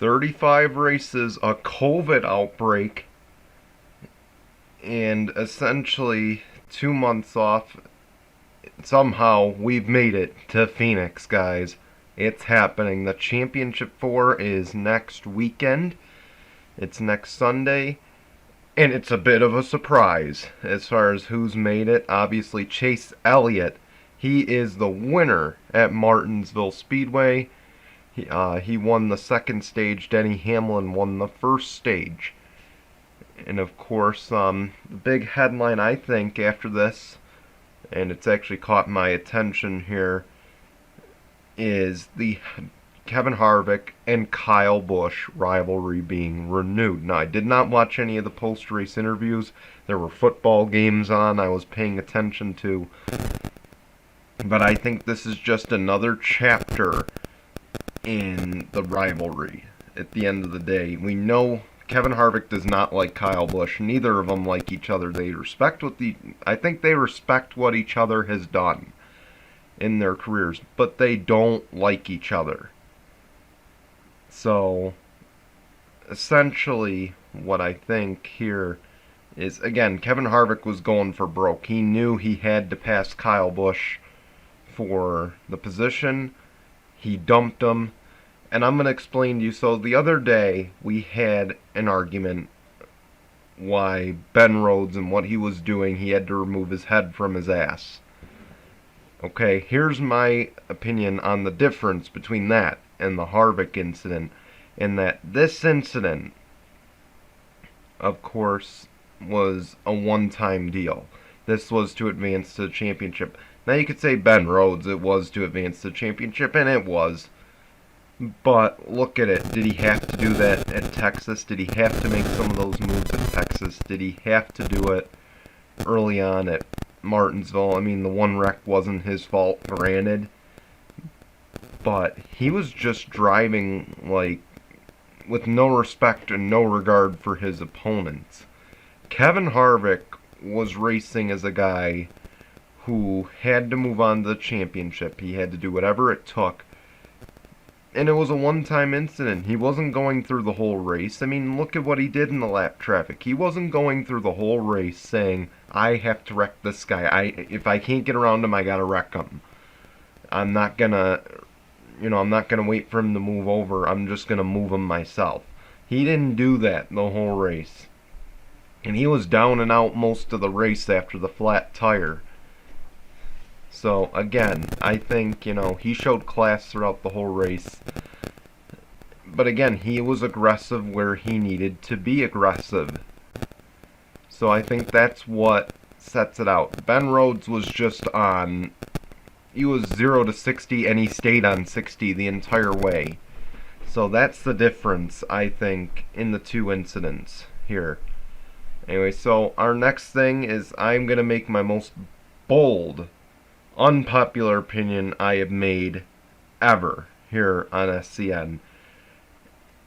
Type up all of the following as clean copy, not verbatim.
35 races, a COVID outbreak, and essentially 2 months off. Somehow we've made it to Phoenix, guys. It's happening. The Championship 4 is next weekend. It's next Sunday. And it's a bit of a surprise as far as who's made it. Obviously, Chase Elliott, he is the winner at Martinsville Speedway. He won the second stage. Denny Hamlin won the first stage. And of course, the big headline, I think, after this, and it's actually caught my attention here, is the Kevin Harvick and Kyle Busch rivalry being renewed. Now, I did not watch any of the post-race interviews. There were football games on I was paying attention to. But I think this is just another chapter in the rivalry. At the end of the day, we know Kevin Harvick does not like Kyle Busch. Neither of them like each other. I think they respect what each other has done in their careers, but they don't like each other. So, essentially, what I think here is, again, Kevin Harvick was going for broke. He knew he had to pass Kyle Busch for the position. He dumped him. And I'm going to explain to you. So, the other day, we had an argument why Ben Rhodes and what he was doing, he had to remove his head from his ass. Okay, here's my opinion on the difference between that and the Harvick incident, in that this incident, of course, was a one-time deal. This was to advance to the championship. Now you could say Ben Rhodes, it was to advance to the championship, and it was. But look at it. Did he have to do that at Texas? Did he have to make some of those moves at Texas? Did he have to do it early on at Martinsville? I mean, the one wreck wasn't his fault, granted. But he was just driving, like, with no respect and no regard for his opponents. Kevin Harvick was racing as a guy who had to move on to the championship. He had to do whatever it took. And it was a one-time incident. He wasn't going through the whole race. I mean, look at what he did in the lap traffic. He wasn't going through the whole race saying, I have to wreck this guy. If I can't get around him, I gotta wreck him. I'm not gonna wait for him to move over. I'm just gonna move him myself. He didn't do that the whole race. And he was down and out most of the race after the flat tire. So, again, I think, he showed class throughout the whole race. But again, he was aggressive where he needed to be aggressive. So I think that's what sets it out. Ben Rhodes was just on... He was 0 to 60, and he stayed on 60 the entire way. So that's the difference, I think, in the two incidents here. Anyway, so our next thing is I'm going to make my most bold, unpopular opinion I have made ever here on SCN.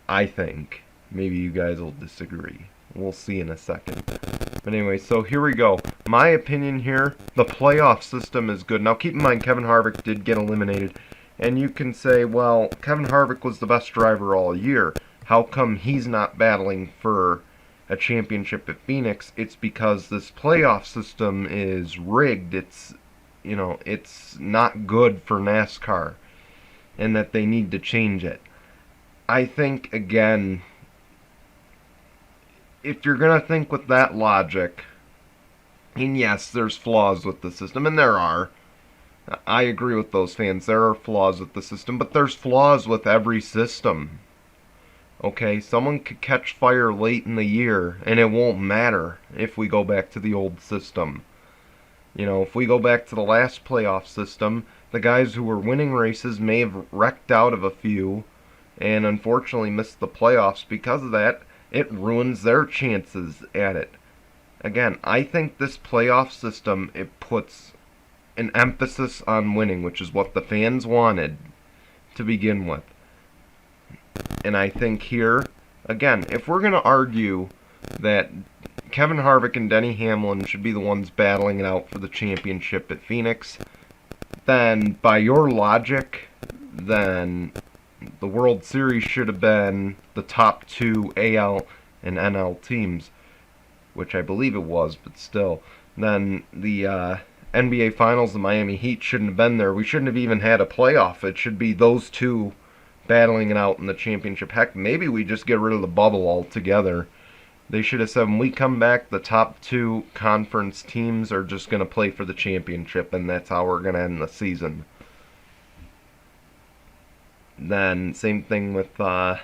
I think. Maybe you guys will disagree. We'll see in a second. But anyway, so here we go. My opinion here, the playoff system is good. Now keep in mind, Kevin Harvick did get eliminated. And you can say, well, Kevin Harvick was the best driver all year. How come he's not battling for a championship at Phoenix? It's because this playoff system is rigged. It's not good for NASCAR. And that they need to change it. I think, again, if you're going to think with that logic, and yes, there's flaws with the system, and there are. I agree with those fans. There are flaws with the system, but there's flaws with every system. Okay, someone could catch fire late in the year, and it won't matter if we go back to the old system. If we go back to the last playoff system, the guys who were winning races may have wrecked out of a few, and unfortunately missed the playoffs because of that. It ruins their chances at it. Again, I think this playoff system, it puts an emphasis on winning, which is what the fans wanted to begin with. And I think here, again, if we're going to argue that Kevin Harvick and Denny Hamlin should be the ones battling it out for the championship at Phoenix, then by your logic, then the World Series should have been the top two AL and NL teams, which I believe it was, but still. Then the NBA Finals, the Miami Heat shouldn't have been there. We shouldn't have even had a playoff. It should be those two battling it out in the championship. Heck, maybe we just get rid of the bubble altogether. They should have said when we come back, the top two conference teams are just going to play for the championship, and that's how we're going to end the season. Then same thing with same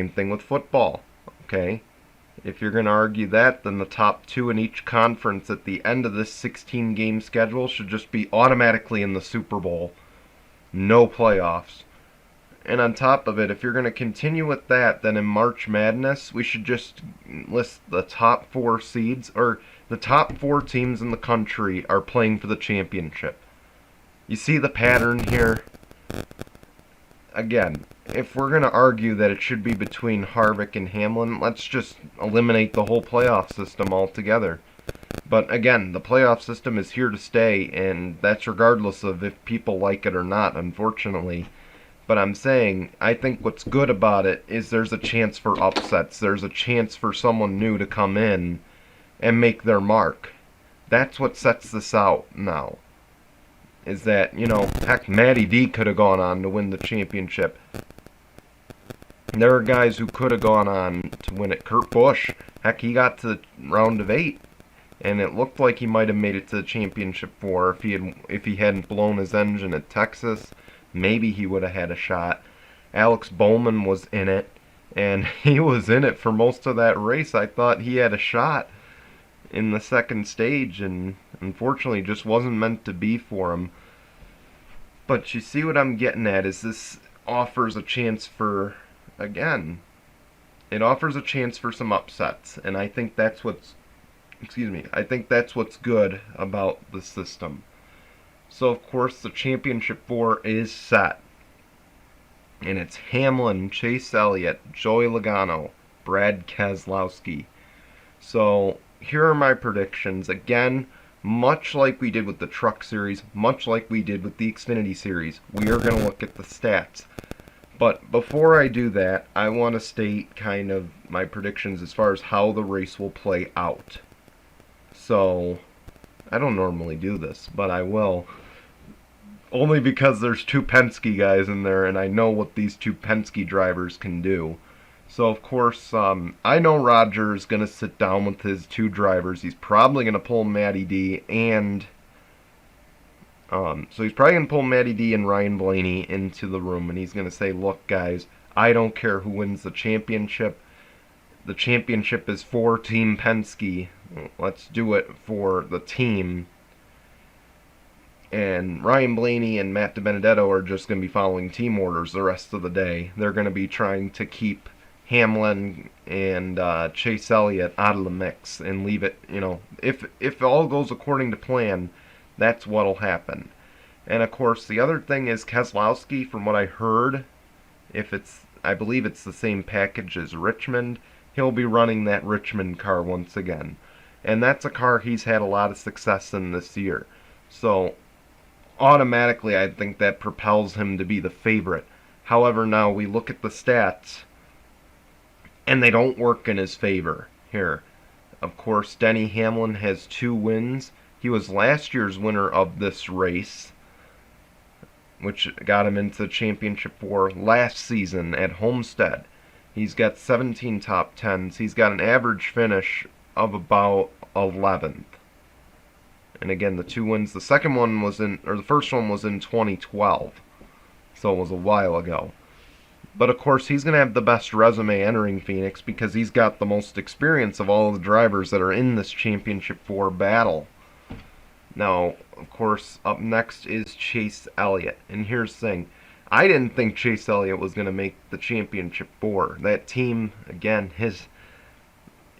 thing with football. Okay, if you're going to argue that, then the top two in each conference at the end of this 16-game schedule should just be automatically in the Super Bowl. No playoffs. And on top of it, if you're going to continue with that, then in March Madness, we should just list the top four seeds, or the top four teams in the country are playing for the championship. You see the pattern here? Again, if we're going to argue that it should be between Harvick and Hamlin, let's just eliminate the whole playoff system altogether. But again, the playoff system is here to stay, and that's regardless of if people like it or not, unfortunately. But I'm saying, I think what's good about it is there's a chance for upsets. There's a chance for someone new to come in and make their mark. That's what sets this out now. Is that, heck, Matty D could have gone on to win the championship. There are guys who could have gone on to win it. Kurt Busch, heck, he got to the round of 8. And it looked like he might have made it to the championship 4 if he hadn't blown his engine at Texas. Maybe he would have had a shot. Alex Bowman was in it, and he was in it for most of that race. I thought he had a shot in the second stage, and unfortunately just wasn't meant to be for him. But you see what I'm getting at is this offers a chance for, again, it offers a chance for some upsets, and I think that's what's good about the system. So, of course, the championship 4 is set. And it's Hamlin, Chase Elliott, Joey Logano, Brad Keselowski. So, here are my predictions. Again, much like we did with the Truck Series, much like we did with the Xfinity Series, we are going to look at the stats. But before I do that, I want to state kind of my predictions as far as how the race will play out. So, I don't normally do this, but I will. Only because there's two Penske guys in there, and I know what these two Penske drivers can do. So, of course, I know Roger is going to sit down with his two drivers. He's probably going to pull Matty D and... he's probably going to pull Matty D and Ryan Blaney into the room, and he's going to say, look, guys, I don't care who wins the championship. The championship is for Team Penske. Let's do it for the team. And Ryan Blaney and Matt DiBenedetto are just going to be following team orders the rest of the day. They're going to be trying to keep Hamlin and Chase Elliott out of the mix and leave it, if all goes according to plan, that's what'll happen. And of course, the other thing is Keselowski, from what I heard, I believe it's the same package as Richmond, he'll be running that Richmond car once again. And that's a car he's had a lot of success in this year. So, automatically, I think that propels him to be the favorite. However, now we look at the stats, and they don't work in his favor here. Of course, Denny Hamlin has 2 wins. He was last year's winner of this race, which got him into the championship 4 last season at Homestead. He's got 17 top 10s. He's got an average finish of about 11th. And again, the 2 wins. The first one was in 2012, so it was a while ago. But of course, he's going to have the best resume entering Phoenix because he's got the most experience of all of the drivers that are in this championship 4 battle. Now, of course, up next is Chase Elliott. And here's the thing. I didn't think Chase Elliott was going to make the championship 4. That team, again,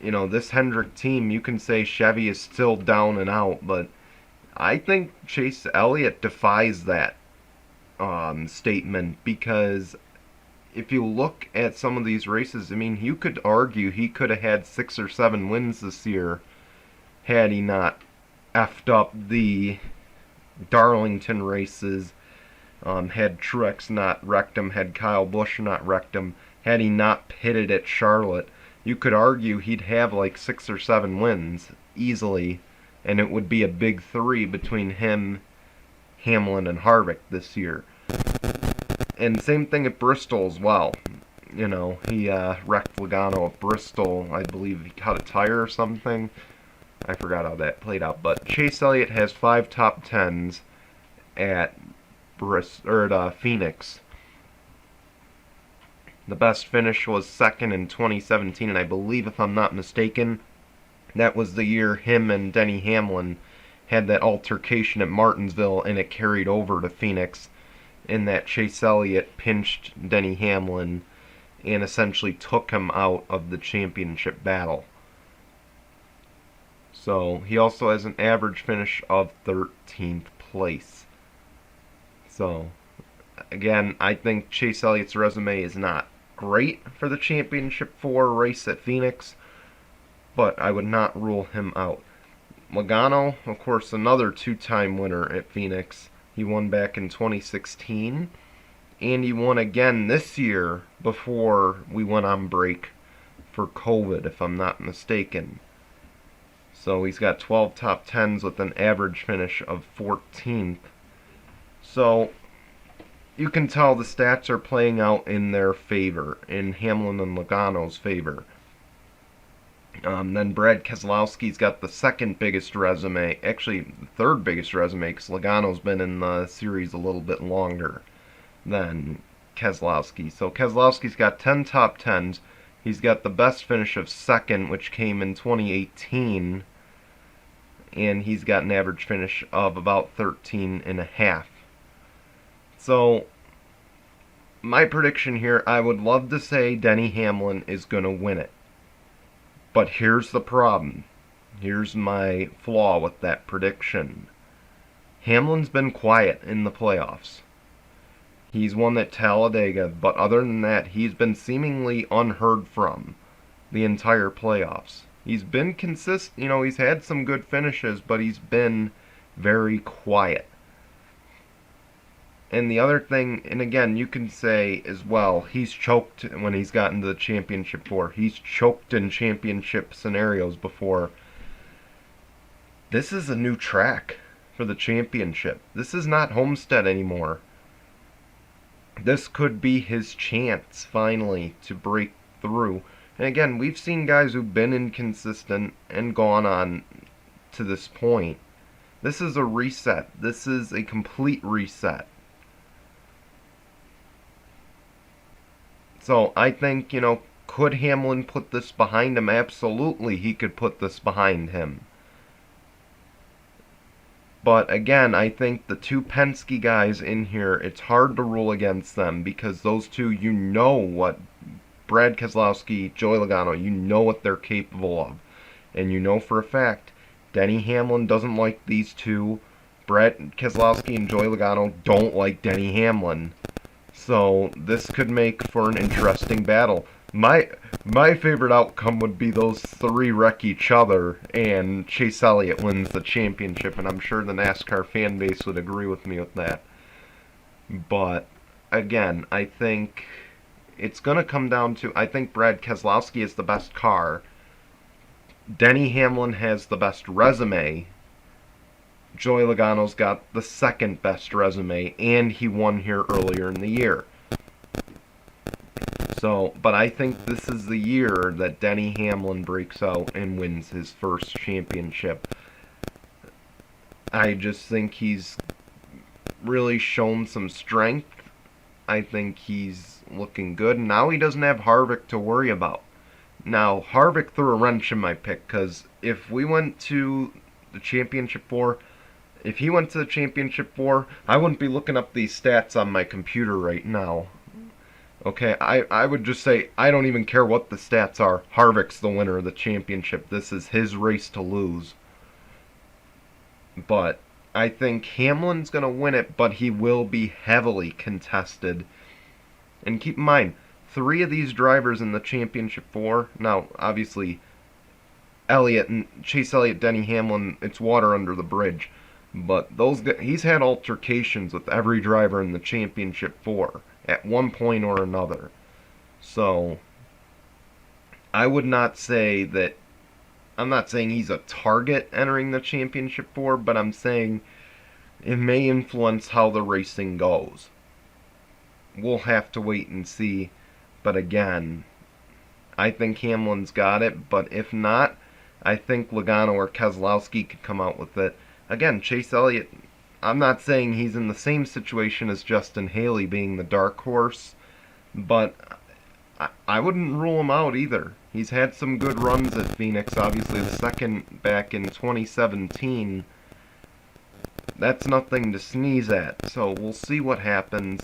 this Hendrick team, you can say Chevy is still down and out, but I think Chase Elliott defies that statement because if you look at some of these races, you could argue he could have had 6 or 7 wins this year had he not effed up the Darlington races Had Truex not wrecked him, had Kyle Busch not wrecked him, had he not pitted at Charlotte, you could argue he'd have like 6 or 7 wins easily, and it would be a big three between him, Hamlin, and Harvick this year. And same thing at Bristol as well. You know, he wrecked Logano at Bristol. I believe he caught a tire or something. I forgot how that played out. But Chase Elliott has 5 top 10s at Phoenix. The best finish was second in 2017, and I believe, if I'm not mistaken, that was the year him and Denny Hamlin had that altercation at Martinsville, and it carried over to Phoenix, in that Chase Elliott pinched Denny Hamlin and essentially took him out of the championship battle. So he also has an average finish of 13th place. So again, I think Chase Elliott's resume is not great for the championship 4 race at Phoenix, but I would not rule him out. Logano, of course, another 2-time winner at Phoenix. He won back in 2016, and he won again this year before we went on break for COVID, if I'm not mistaken. So he's got 12 top 10s with an average finish of 14th. So you can tell the stats are playing out in their favor, in Hamlin and Logano's favor. Then Brad Keselowski's got the second biggest resume, actually the third biggest resume, because Logano's been in the series a little bit longer than Keselowski. So Keselowski's got 10 top 10s. He's got the best finish of second, which came in 2018, and he's got an average finish of about 13.5. So my prediction here, I would love to say Denny Hamlin is going to win it. But here's the problem. Here's my flaw with that prediction. Hamlin's been quiet in the playoffs. He's won at Talladega, but other than that, he's been seemingly unheard from the entire playoffs. He's been consistent, he's had some good finishes, but he's been very quiet. And the other thing, and again, you can say as well, he's choked when he's gotten to the championship 4. He's choked in championship scenarios before. This is a new track for the championship. This is not Homestead anymore. This could be his chance, finally, to break through. And again, we've seen guys who've been inconsistent and gone on to this point. This is a reset. This is a complete reset. So I think, could Hamlin put this behind him? Absolutely, he could put this behind him. But again, I think the 2 Penske guys in here, it's hard to rule against them, because those two, what Brad Keselowski, Joey Logano, what they're capable of. And for a fact, Denny Hamlin doesn't like these two. Brad Keselowski and Joey Logano don't like Denny Hamlin. So this could make for an interesting battle. My favorite outcome would be those 3 wreck each other and Chase Elliott wins the championship, and I'm sure the NASCAR fan base would agree with me with that. But again, I think it's going to come down to, I think Brad Keselowski is the best car. Denny Hamlin has the best resume. Joey Logano's got the second best resume, and he won here earlier in the year. So, but I think this is the year that Denny Hamlin breaks out and wins his first championship. I just think he's really shown some strength. I think he's looking good. Now he doesn't have Harvick to worry about. Now, Harvick threw a wrench in my pick, because if we went to the championship 4, if he went to the championship 4, I wouldn't be looking up these stats on my computer right now. Okay, I would just say, I don't even care what the stats are. Harvick's the winner of the championship. This is his race to lose. But I think Hamlin's going to win it, but he will be heavily contested. And keep in mind, 3 of these drivers in the championship 4, now obviously Chase Elliott, Denny Hamlin, it's water under the bridge. But he's had altercations with every driver in the Championship 4 at one point or another. So I would not say that. I'm not saying he's a target entering the Championship 4, but I'm saying it may influence how the racing goes. We'll have to wait and see. But again, I think Hamlin's got it. But if not, I think Logano or Keselowski could come out with it. Again, Chase Elliott, I'm not saying he's in the same situation as Justin Haley being the dark horse, but I wouldn't rule him out either. He's had some good runs at Phoenix, obviously the second back in 2017. That's nothing to sneeze at, so we'll see what happens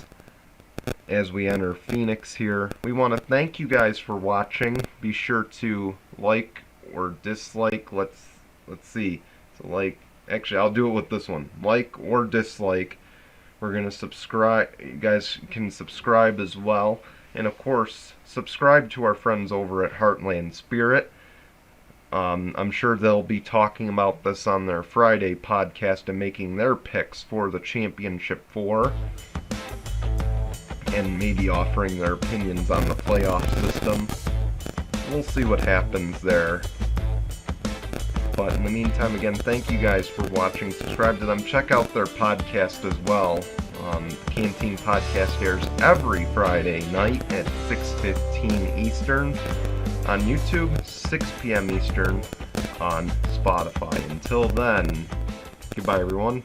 as we enter Phoenix here. We want to thank you guys for watching. Be sure to like or dislike. Let's see. So actually, I'll do it with this one. Like or dislike. We're going to subscribe. You guys can subscribe as well. And of course, subscribe to our friends over at Heartland Spirit. I'm sure they'll be talking about this on their Friday podcast and making their picks for the Championship 4. And maybe offering their opinions on the playoff system. We'll see what happens there. But in the meantime, again, thank you guys for watching. Subscribe to them. Check out their podcast as well. Canteen Podcast airs every Friday night at 6:15 Eastern on YouTube, 6 p.m. Eastern on Spotify. Until then, goodbye everyone.